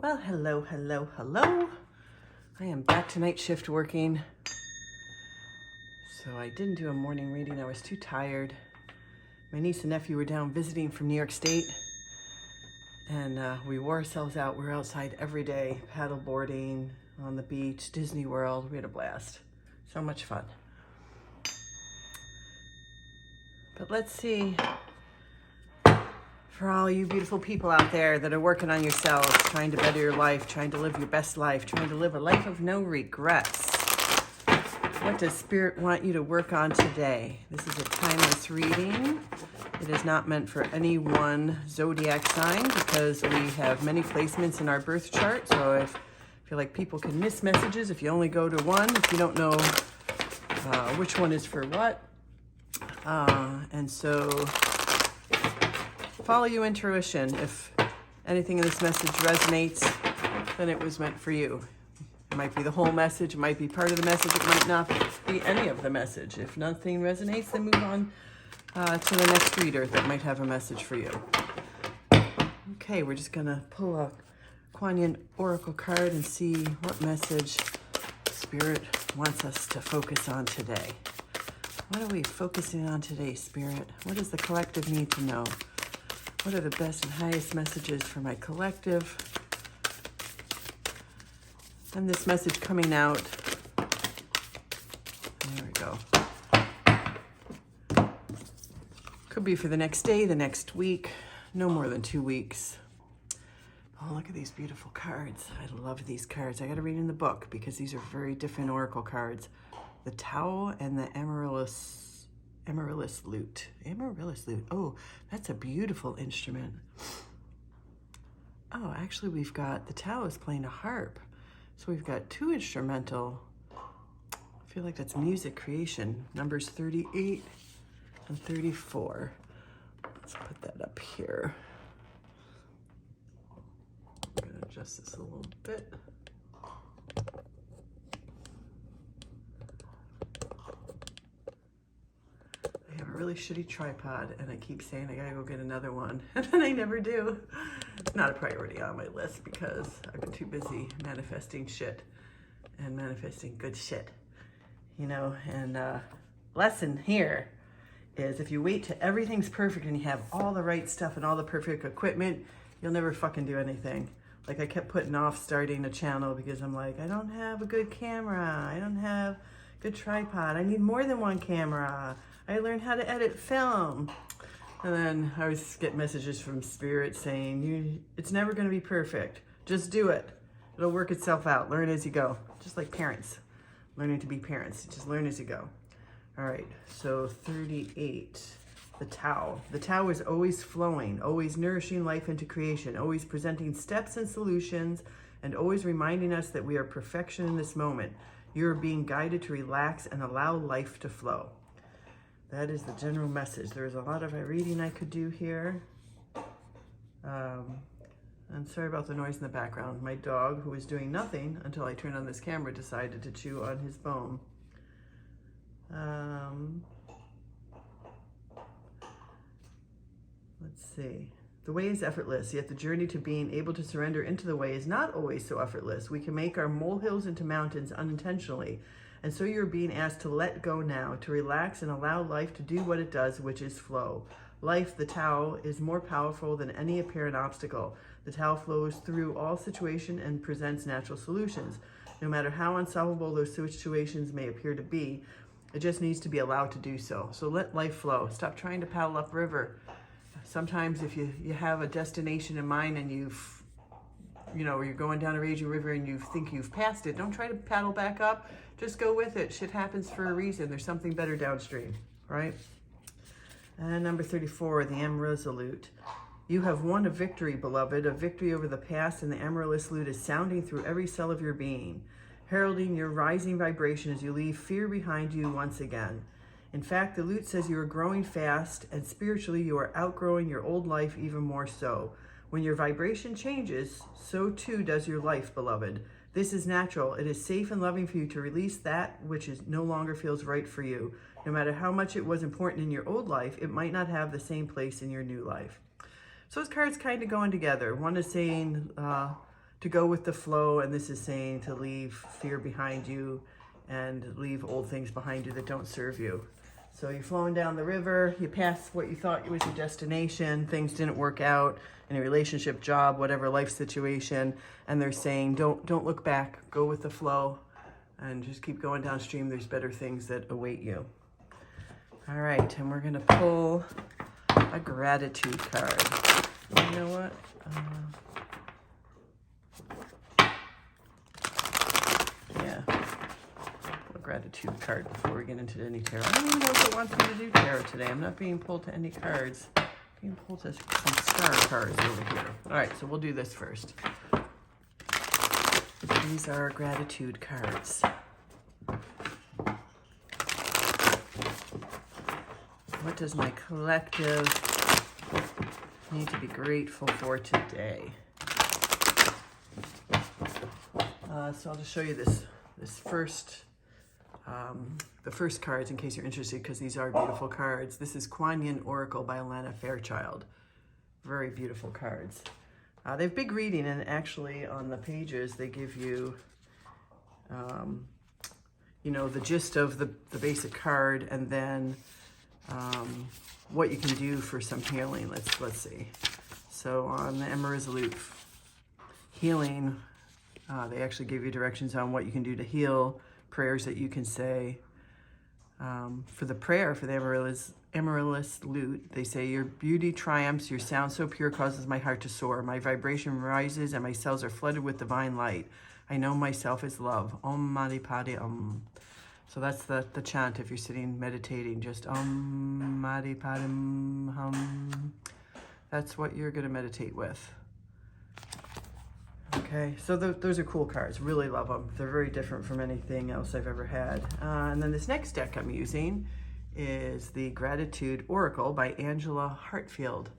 Well, hello, hello, hello. I am back to night shift working. So I didn't do a morning reading. I was too tired. My niece and nephew were down visiting from New York State. And we wore ourselves out. We were outside every day, paddle boarding, on the beach, Disney World. We had a blast. So much fun. But let's see, for all you beautiful people out there that are working on yourselves, trying to better your life, trying to live your best life, trying to live a life of no regrets. What does Spirit want you to work on today? This is a timeless reading. It is not meant for any one zodiac sign because we have many placements in our birth chart. So I feel like people can miss messages if you only go to one, if you don't know which one is for what. And so follow your intuition. If anything in this message resonates, then it was meant for you. It might be the whole message, it might be part of the message, it might not be any of the message. If nothing resonates, then move on to the next reader that might have a message for you. Okay, we're just gonna pull a Kuan Yin Oracle card and see what message Spirit wants us to focus on today. What are we focusing on today, Spirit? What does the collective need to know? What are the best and highest messages for my collective? And this message coming out, there we go. Could be for the next day, the next week, no more than 2 weeks. Oh, look at these beautiful cards. I love these cards. I got to read in the book because these are very different oracle cards. The Tao and the Amaryllis lute. Amaryllis lute. Oh, that's a beautiful instrument. Oh, actually we've got, the Tao is playing a harp. So we've got 2 instrumental. I feel like that's music creation. Numbers 38 and 34. Let's put that up here. I'm gonna adjust this a little bit. I have a really shitty tripod and I keep saying I gotta go get another one and then I never do. It's not a priority on my list because I've been too busy manifesting shit and manifesting good shit, you know. And lesson here is if you wait till everything's perfect and you have all the right stuff and all the perfect equipment, you'll never fucking do anything. Like I kept putting off starting a channel because I'm like, I don't have a good camera. I don't have a good tripod. I need more than one camera. I learned how to edit film. And then I was getting messages from Spirit saying, it's never going to be perfect. Just do it. It'll work itself out. Learn as you go. Just like parents. Learning to be parents. Just learn as you go. All right. So 38. The Tao. The Tao is always flowing, always nourishing life into creation, always presenting steps and solutions, and always reminding us that we are perfection in this moment. You're being guided to relax and allow life to flow. That is the general message. There's a lot of reading I could do here. I'm sorry about the noise in the background. My dog, who was doing nothing until I turned on this camera, decided to chew on his bone. Let's see. The way is effortless, yet the journey to being able to surrender into the way is not always so effortless. We can make our molehills into mountains unintentionally. And so you're being asked to let go now, to relax and allow life to do what it does, which is flow. Life, the Tao, is more powerful than any apparent obstacle. The Tao flows through all situations and presents natural solutions. No matter how unsolvable those situations may appear to be, it just needs to be allowed to do so. So let life flow. Stop trying to paddle upriver. Sometimes if you have a destination in mind and you're going down a raging river and you think you've passed it, don't try to paddle back up. Just go with it. Shit happens for a reason. There's something better downstream, right? And number 34, the Amaryllis lute. You have won a victory, beloved, a victory over the past, and the Amaryllis lute is sounding through every cell of your being, heralding your rising vibration as you leave fear behind you once again. In fact, the lute says you are growing fast, and spiritually you are outgrowing your old life even more so. When your vibration changes, so too does your life, beloved. This is natural. It is safe and loving for you to release that which no longer feels right for you. No matter how much it was important in your old life, it might not have the same place in your new life. So those cards kind of going together. One is saying to go with the flow, and this is saying to leave fear behind you and leave old things behind you that don't serve you. So you're flowing down the river, you pass what you thought was your destination, things didn't work out in a relationship, job, whatever life situation, and they're saying don't look back, go with the flow, and just keep going downstream. There's better things that await you. All right, and we're gonna pull a gratitude card. You know what? Yeah, pull a gratitude card before we get into any tarot. I don't even know if it wants me to do tarot today. I'm not being pulled to any cards. I'm being pulled to some star cards over here. All right, so we'll do this first. These are our gratitude cards. What does my collective need to be grateful for today? So I'll just show you this first, the first cards in case you're interested, because these are beautiful cards. This is Kuan Yin Oracle by Alana Fairchild. Very beautiful cards. They have big reading, and actually on the pages they give you, you know, the gist of the basic card, and then what you can do for some healing. Let's see. So on the Emerald healing, they actually give you directions on what you can do to heal, prayers that you can say. For the prayer for the Amaryllis lute, they say, your beauty triumphs, your sound so pure causes my heart to soar. My vibration rises and my cells are flooded with divine light. I know myself is love. Om Mani Padme Om. So that's the chant if you're sitting meditating, just Om Mani Padme Hum. That's what you're going to meditate with. Okay, so those are cool cards. Really love them. They're very different from anything else I've ever had. And then this next deck I'm using is the Gratitude Oracle by Angela Hartfield.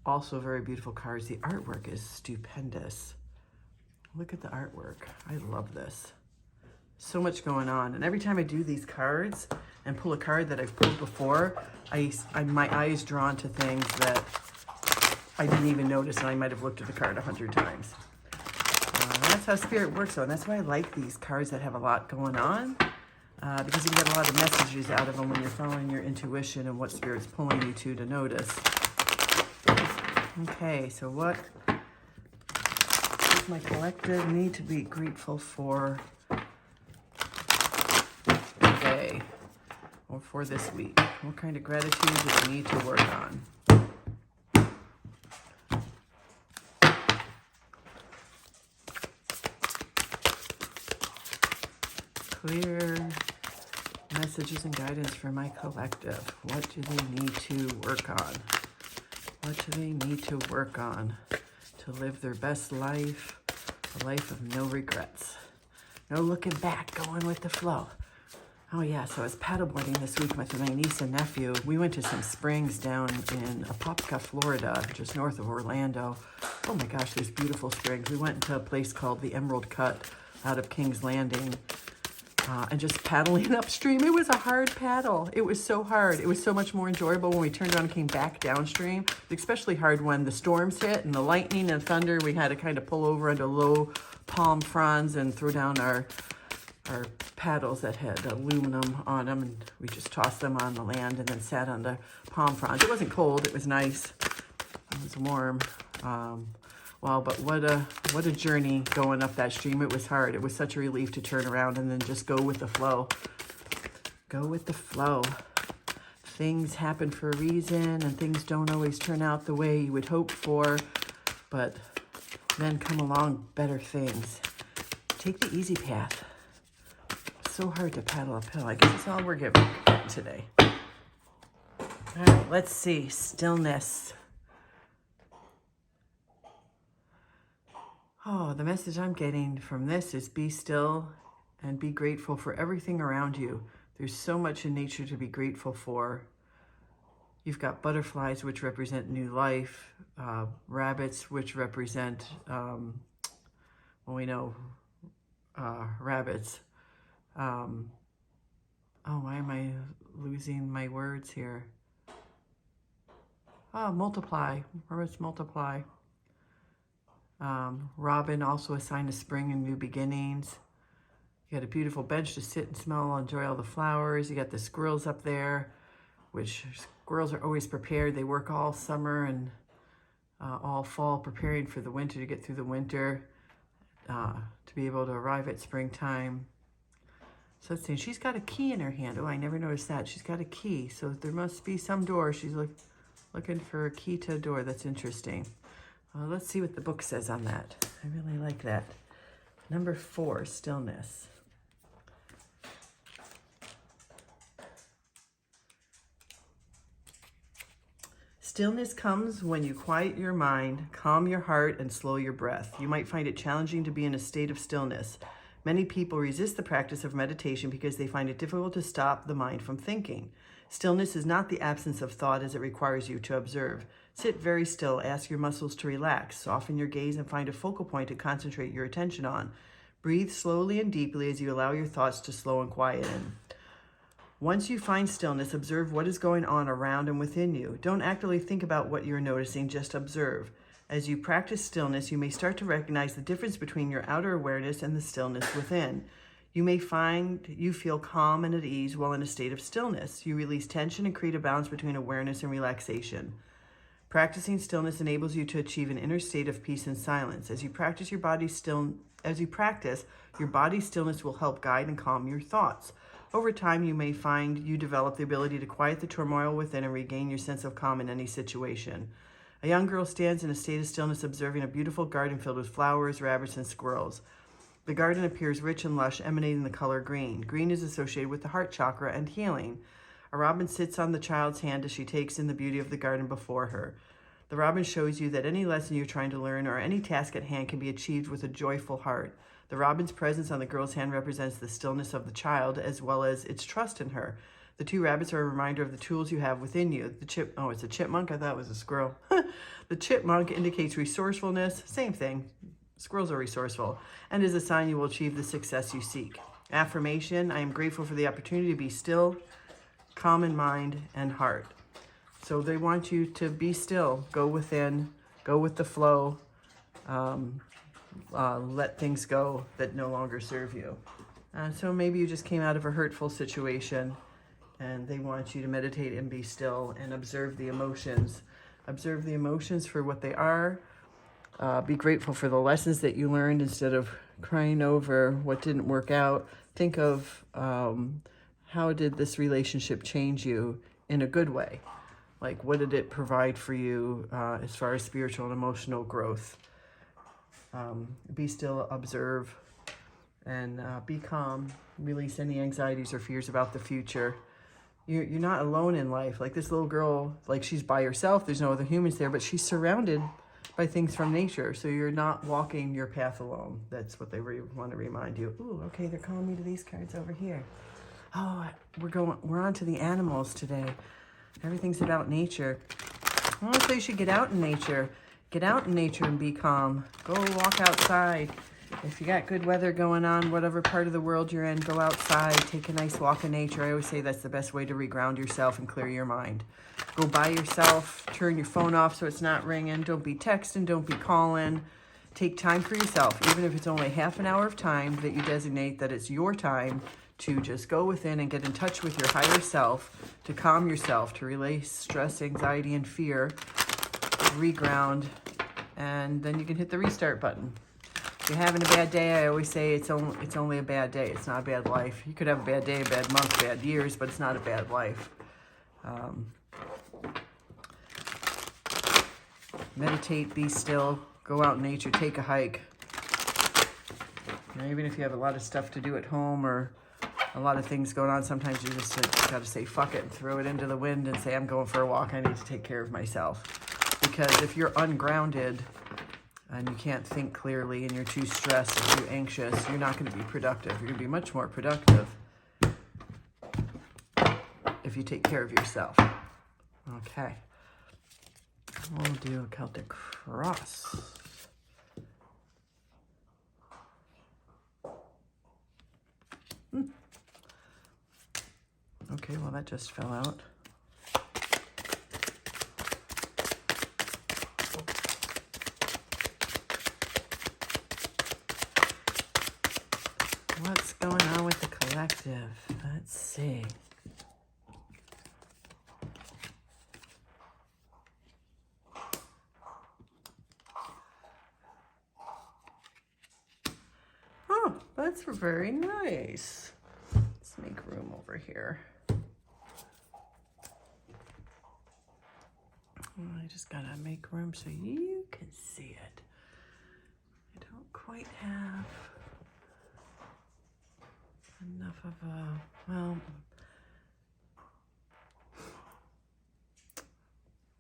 Also very beautiful cards. The artwork is stupendous. Look at the artwork. I love this. So much going on. And every time I do these cards and pull a card that I've pulled before, my eye is drawn to things that I didn't even notice, and I might have looked at the card 100 times. That's how Spirit works, though, and that's why I like these cards that have a lot going on, because you can get a lot of messages out of them when you're following your intuition and what Spirit's pulling you to notice. Okay, so what does my collective need to be grateful for today or for this week? What kind of gratitude do we need to work on? Clear messages and guidance for my collective. What do they need to work on? What do they need to work on to live their best life, a life of no regrets? No looking back, going with the flow. Oh yeah, so I was paddleboarding this week with my niece and nephew. We went to some springs down in Apopka, Florida, just north of Orlando. Oh my gosh, there's beautiful springs. We went to a place called the Emerald Cut out of King's Landing. And just paddling upstream. It was a hard paddle. It was so hard. It was so much more enjoyable when we turned around and came back downstream. Especially hard when the storms hit and the lightning and thunder. We had to kind of pull over under low palm fronds and throw down our paddles that had aluminum on them. And we just tossed them on the land and then sat on the palm fronds. It wasn't cold. It was nice. It was warm. Wow, but what a journey going up that stream. It was hard. It was such a relief to turn around and then just go with the flow. Go with the flow. Things happen for a reason, and things don't always turn out the way you would hope for, but then come along better things. Take the easy path. So hard to paddle uphill. I guess that's all we're getting today. All right, let's see. Stillness. Oh, the message I'm getting from this is be still and be grateful for everything around you. There's so much in nature to be grateful for. You've got butterflies, which represent new life, rabbits, which represent, well, we know rabbits. Oh, why am I losing my words here? Oh, multiply. Rabbits multiply. Robin, also a sign of spring and new beginnings. You got a beautiful bench to sit and smell, enjoy all the flowers. You got the squirrels up there, which squirrels are always prepared. They work all summer and all fall preparing for the winter, to get through the winter, to be able to arrive at springtime. So let's see, she's got a key in her hand. Oh, I never noticed that. She's got a key. So there must be some door. She's looking for a key to a door. That's interesting. Let's see what the book says on that. I really like that. Number 4, stillness. Stillness comes when you quiet your mind, calm your heart, and slow your breath. You might find it challenging to be in a state of stillness. Many people resist the practice of meditation because they find it difficult to stop the mind from thinking. Stillness is not the absence of thought, as it requires you to observe. Sit very still, ask your muscles to relax, soften your gaze, and find a focal point to concentrate your attention on. Breathe slowly and deeply as you allow your thoughts to slow and quiet in. Once you find stillness, observe what is going on around and within you. Don't actively think about what you're noticing, just observe. As you practice stillness, you may start to recognize the difference between your outer awareness and the stillness within. You may find you feel calm and at ease while in a state of stillness. You release tension and create a balance between awareness and relaxation. Practicing stillness enables you to achieve an inner state of peace and silence. As you practice, your body's stillness will help guide and calm your thoughts. Over time, you may find you develop the ability to quiet the turmoil within and regain your sense of calm in any situation. A young girl stands in a state of stillness, observing a beautiful garden filled with flowers, rabbits, and squirrels. The garden appears rich and lush, emanating the color green. Green is associated with the heart chakra and healing. A robin sits on the child's hand as she takes in the beauty of the garden before her. The robin shows you that any lesson you're trying to learn or any task at hand can be achieved with a joyful heart. The robin's presence on the girl's hand represents the stillness of the child as well as its trust in her. The 2 rabbits are a reminder of the tools you have within you. It's a chipmunk? I thought it was a squirrel. The chipmunk indicates resourcefulness. Same thing. Squirrels are resourceful. And is a sign you will achieve the success you seek. Affirmation: I am grateful for the opportunity to be still, calm in mind and heart. So they want you to be still. Go within. Go with the flow. Let things go that no longer serve you. So maybe you just came out of a hurtful situation, and they want you to meditate and be still and observe the emotions. Observe the emotions for what they are. Be grateful for the lessons that you learned instead of crying over what didn't work out. Think of how did this relationship change you in a good way? Like, what did it provide for you as far as spiritual and emotional growth? Be still, observe, and be calm. Release any anxieties or fears about the future. You're not alone in life. Like this little girl, like she's by herself. There's no other humans there, but she's surrounded by things from nature. So you're not walking your path alone. That's what they want to remind you. Ooh, okay, they're calling me to these cards over here. Oh, we're on to the animals today. Everything's about nature. Oh, so you should get out in nature. Get out in nature and be calm. Go walk outside. If you got good weather going on, whatever part of the world you're in, go outside, take a nice walk in nature. I always say that's the best way to reground yourself and clear your mind. Go by yourself, turn your phone off so it's not ringing. Don't be texting, don't be calling. Take time for yourself, even if it's only half an hour of time that you designate that it's your time to just go within and get in touch with your higher self, to calm yourself, to release stress, anxiety, and fear, reground, and then you can hit the restart button. If you're having a bad day, I always say it's only a bad day. It's not a bad life. You could have a bad day, a bad month, bad years, but it's not a bad life. Meditate, be still, go out in nature, take a hike. You know, even if you have a lot of stuff to do at home or a lot of things going on, sometimes you just got to say fuck it and throw it into the wind and say, I'm going for a walk. I need to take care of myself. Because if you're ungrounded and you can't think clearly and you're too stressed or too anxious, you're not going to be productive. You're going to be much more productive if you take care of yourself. Okay. We'll do a Celtic cross. Okay, well that just fell out. What's going on with the collective? Let's see. Oh, that's very nice. Let's make room over here. I just gotta make room so you can see it. I don't quite have enough of a,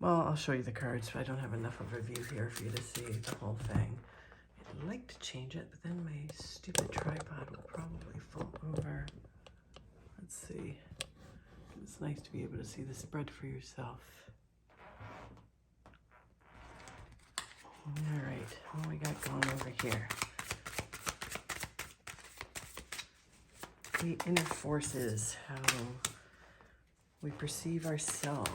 well, I'll show you the cards. I don't have enough of a view here for you to see the whole thing. I'd like to change it, but then my stupid tripod will probably fall over. Let's see. It's nice to be able to see the spread for yourself. All right, what do we got going over here? The inner forces, how we perceive ourselves.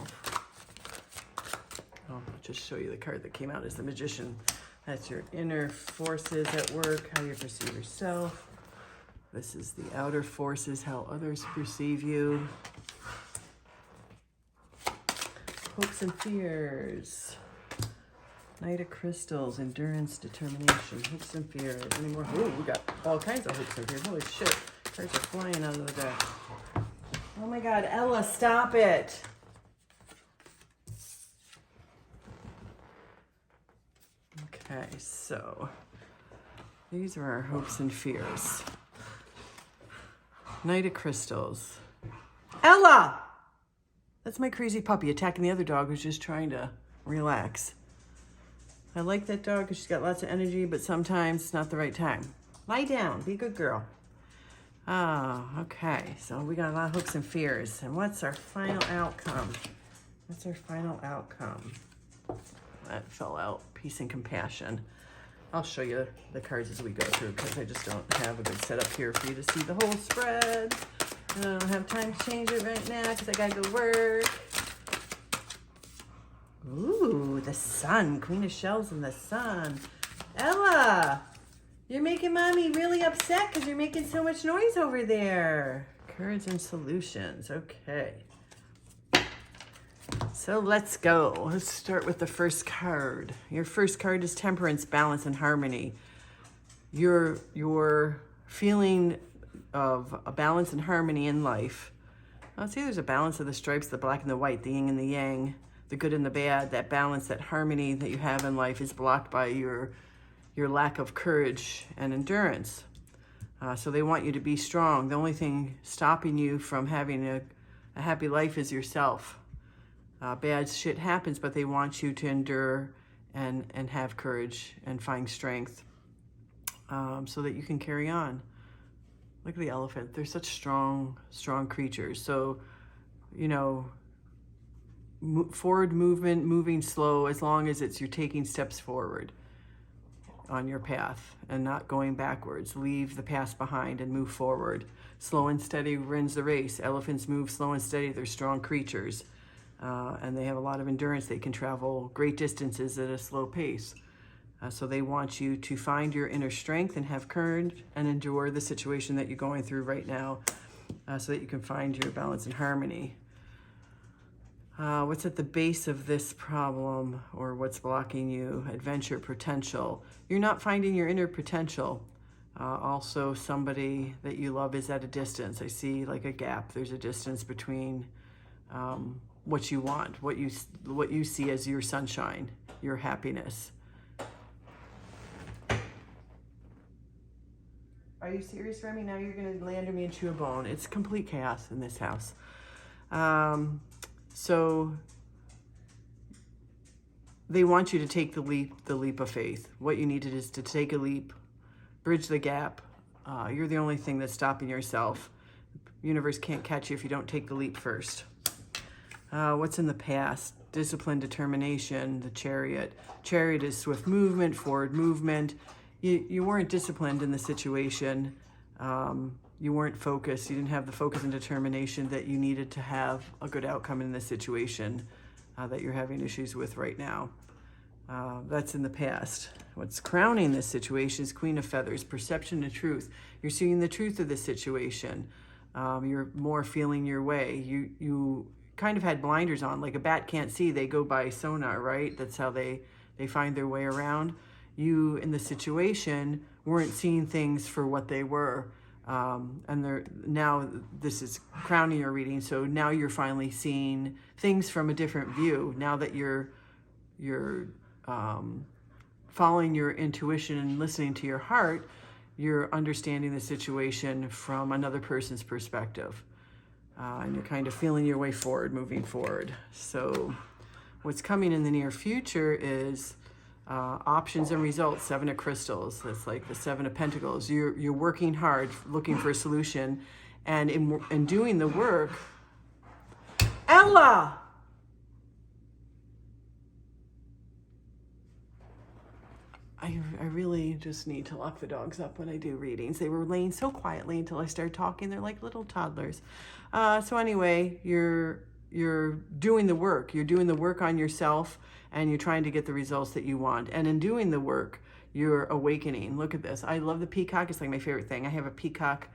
I'll just show you the card that came out as the Magician. That's your inner forces at work, how you perceive yourself. This is the outer forces, how others perceive you. Hopes and fears. Knight of Crystals, endurance, determination, hopes and fears. Any more? Ooh, we got all kinds of hopes and fears. Holy shit. Cards are flying out of the deck. Oh my God, Ella, stop it. Okay, so these are our hopes and fears. Knight of Crystals. Ella! That's my crazy puppy attacking the other dog who's just trying to relax. I like that dog because she's got lots of energy, but sometimes it's not the right time. Lie down. Be a good girl. Oh, okay. So we got a lot of hopes and fears. And what's our final outcome? What's our final outcome? That fell out. Peace and compassion. I'll show you the cards as we go through because I just don't have a good setup here for you to see the whole spread. I don't have time to change it right now because I gotta go work. Ooh, the sun. Queen of Shells and the sun. Ella, you're making mommy really upset because you're making so much noise over there. Courage and solutions. Okay. So let's go. Let's start with the first card. Your first card is Temperance, Balance, and Harmony. Your feeling of a balance and harmony in life. I'll see there's a balance of the stripes, the black and the white, the yin and the yang, the good and the bad. That balance, that harmony that you have in life is blocked by your lack of courage and endurance. So they want you to be strong. The only thing stopping you from having a happy life is yourself. Bad shit happens, but they want you to endure and have courage and find strength so that you can carry on. Look at the elephant. They're such strong creatures. So, you know, forward movement, moving slow, as long as you're taking steps forward on your path and not going backwards. Leave the past behind and move forward. Slow and steady wins the race. Elephants move slow and steady. They're strong creatures. And they have a lot of endurance. They can travel great distances at a slow pace. So they want you to find your inner strength and have courage and endure the situation that you're going through right now so that you can find your balance and harmony. What's at the base of this problem or what's blocking you? Adventure, potential. You're not finding your inner potential. Also, somebody that you love is at a distance. I see like a gap. There's a distance between what you want, what you see as your sunshine, your happiness. Are you serious, Remy? Now you're going to lay under me and chew a bone. It's complete chaos in this house. So they want you to take the leap of faith. What you need is to take a leap, bridge the gap. You're the only thing that's stopping yourself. The universe can't catch you if you don't take the leap first. What's in the past? Discipline, determination, the Chariot. Chariot is swift movement, forward movement. You weren't disciplined in the situation. You weren't focused. You didn't have the focus and determination that you needed to have a good outcome in this situation that you're having issues with right now. That's in the past. What's crowning this situation is Queen of Feathers, perception and truth. You're seeing the truth of the situation. You're more feeling your way. You kind of had blinders on, like a bat can't see. They go by sonar, right? That's how they find their way around. You, in the situation, weren't seeing things for what they were. Now this is crowning your reading. So now you're finally seeing things from a different view. Now that you're following your intuition and listening to your heart, you're understanding the situation from another person's perspective. And you're kind of feeling your way forward, moving forward. So what's coming in the near future is options and results, 7 of crystals. That's like the 7 of pentacles. You're working hard, looking for a solution. And in doing the work, Ella! I really just need to lock the dogs up when I do readings. They were laying so quietly until I started talking. They're like little toddlers. So anyway, you're doing the work. You're doing the work on yourself, and you're trying to get the results that you want. And in doing the work, you're awakening. Look at this. I love the peacock. It's like my favorite thing. I have a peacock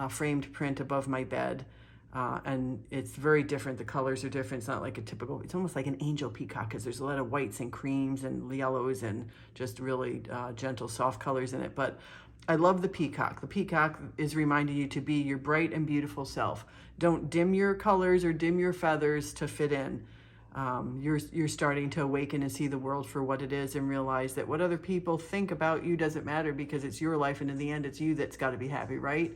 framed print above my bed. And it's very different. The colors are different. It's not like a typical, it's almost like an angel peacock, because there's a lot of whites and creams and yellows and just really gentle, soft colors in it. But I love the peacock. The peacock is reminding you to be your bright and beautiful self. Don't dim your colors or dim your feathers to fit in. You're starting to awaken and see the world for what it is, and realize that what other people think about you doesn't matter, because it's your life, and in the end, it's you that's got to be happy, right?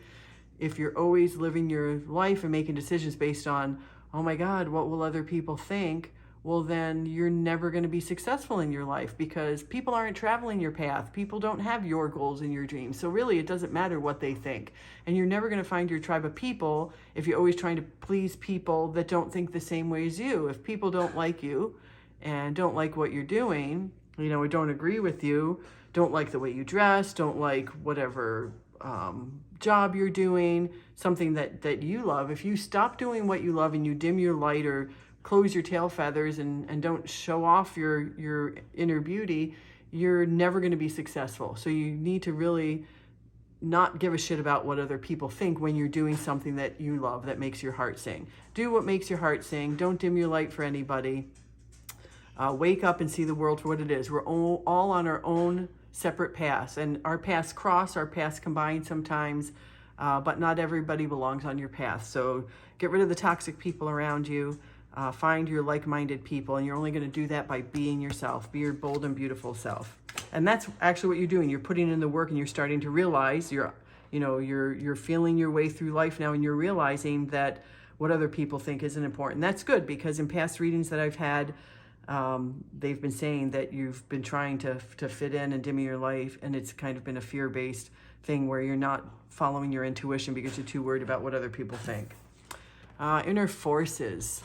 If you're always living your life and making decisions based on, oh my God, what will other people think? Well, then you're never going to be successful in your life, because people aren't traveling your path. People don't have your goals and your dreams. So really, it doesn't matter what they think. And you're never going to find your tribe of people if you're always trying to please people that don't think the same way as you. If people don't like you and don't like what you're doing, or don't agree with you, don't like the way you dress, don't like whatever job you're doing, something that you love, if you stop doing what you love and you dim your light or close your tail feathers and don't show off your inner beauty, you're never going to be successful. So you need to really not give a shit about what other people think when you're doing something that you love, that makes your heart sing. Do what makes your heart sing. Don't dim your light for anybody. Wake up and see the world for what it is. We're all on our own separate paths, and our paths cross, our paths combine sometimes, but not everybody belongs on your path. So get rid of the toxic people around you, find your like-minded people, and you're only going to do that by being yourself. Be your bold and beautiful self. And that's actually what you're doing. You're putting in the work, and you're starting to realize you're feeling your way through life now, and you're realizing that what other people think isn't important. That's good, because in past readings that I've had, they've been saying that you've been trying to fit in and dim your life, and it's kind of been a fear-based thing where you're not following your intuition because you're too worried about what other people think. Inner forces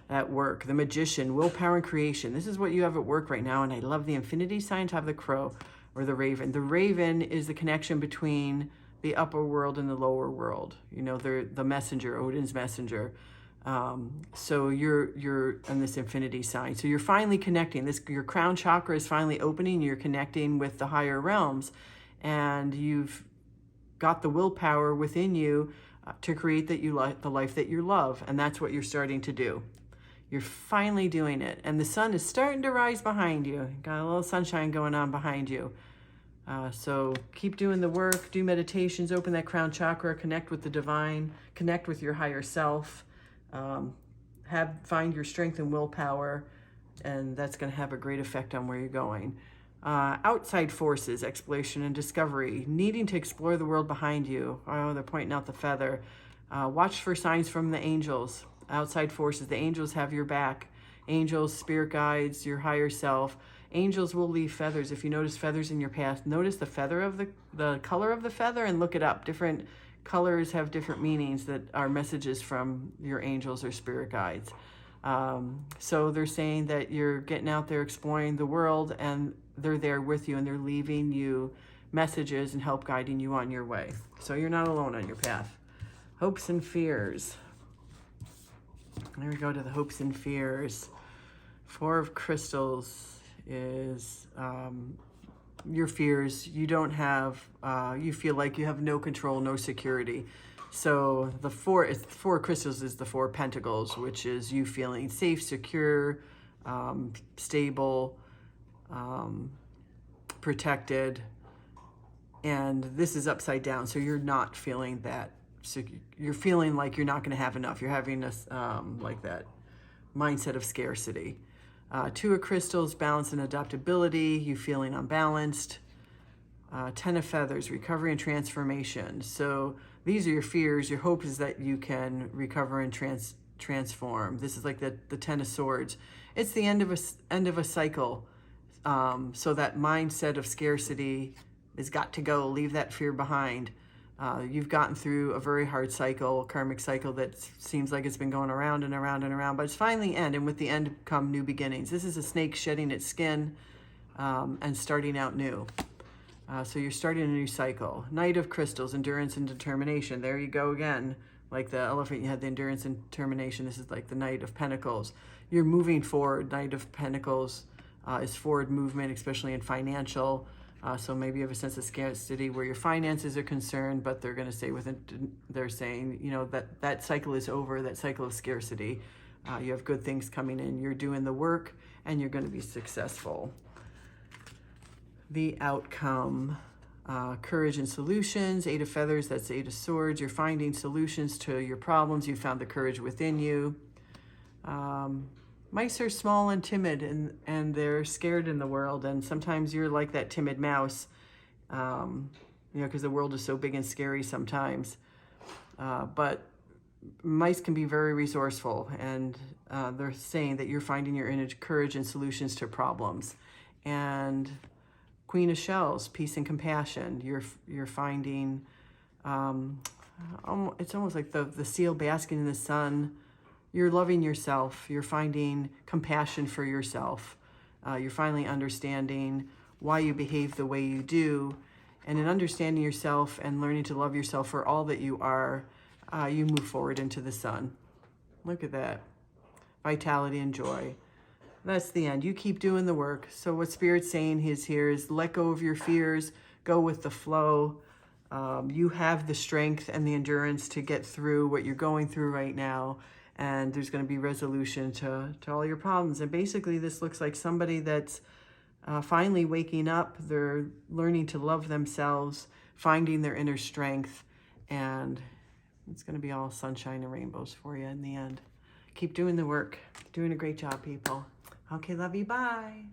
at work, the Magician, willpower and creation. This is what you have at work right now, and I love the infinity sign to have the crow or the raven. The raven is the connection between the upper world and the lower world. They're the messenger, Odin's messenger. So you're in this infinity sign. So you're finally connecting. Your crown chakra is finally opening. You're connecting with the higher realms, and you've got the willpower within you to create the life that you love. And that's what you're starting to do. You're finally doing it. And the sun is starting to rise behind you. Got a little sunshine going on behind you. So keep doing the work, do meditations, open that crown chakra, connect with the divine, connect with your higher self. Find your strength and willpower, and that's going to have a great effect on where you're going. Outside forces, exploration and discovery, needing to explore the world behind you. Oh, they're pointing out the feather. Watch for signs from the angels. Outside forces, the angels have your back. Angels, spirit guides, your higher self. Angels will leave feathers. If you notice feathers in your path, notice the feather of the color of the feather and look it up. Different colors have different meanings that are messages from your angels or spirit guides. So they're saying that you're getting out there exploring the world, and they're there with you, and they're leaving you messages and help guiding you on your way. So you're not alone on your path. Hopes and fears. There we go to the hopes and fears. 4 of crystals. is your fears. You don't have, you feel like you have no control, no security. So the four crystals is the four pentacles, which is you feeling safe, secure, stable, protected. And this is upside down. So you're not feeling that. So you're feeling like you're not going to have enough. You're having this, like that mindset of scarcity. Two of crystals, balance and adaptability. You feeling unbalanced. 10 of feathers, recovery and transformation. So these are your fears. Your hope is that you can recover and transform. This is like the 10 of swords. It's the end of a cycle. So that mindset of scarcity has got to go. Leave that fear behind. You've gotten through a very hard cycle, karmic cycle that seems like it's been going around and around and around, but it's finally end, and with the end come new beginnings. This is a snake shedding its skin and starting out new. So you're starting a new cycle. Knight of crystals, endurance and determination. There you go again. Like the elephant, you had the endurance and determination. This is like the Knight of Pentacles. You're moving forward. Knight of Pentacles is forward movement, especially in financial. So maybe you have a sense of scarcity where your finances are concerned, but they're going to say they're saying, you know, that cycle is over, that cycle of scarcity. You have good things coming in. You're doing the work and you're going to be successful. The outcome, courage and solutions. 8 of feathers, that's 8 of swords. You're finding solutions to your problems. You found the courage within you. Mice are small and timid, and they're scared in the world. And sometimes you're like that timid mouse, you know, because the world is so big and scary sometimes. But mice can be very resourceful, and they're saying that you're finding your inner courage and solutions to problems. And Queen of Shells, peace and compassion. You're finding, it's almost like the seal basking in the sun. You're loving yourself. You're finding compassion for yourself. You're finally understanding why you behave the way you do. And in understanding yourself and learning to love yourself for all that you are, you move forward into the sun. Look at that. Vitality and joy. That's the end. You keep doing the work. So what Spirit's saying here is let go of your fears, go with the flow. You have the strength and the endurance to get through what you're going through right now. And there's going to be resolution to all your problems. And basically this looks like somebody that's finally waking up. They're learning to love themselves, finding their inner strength. And it's going to be all sunshine and rainbows for you in the end. Keep doing the work. Doing a great job, people. Okay, love you. Bye.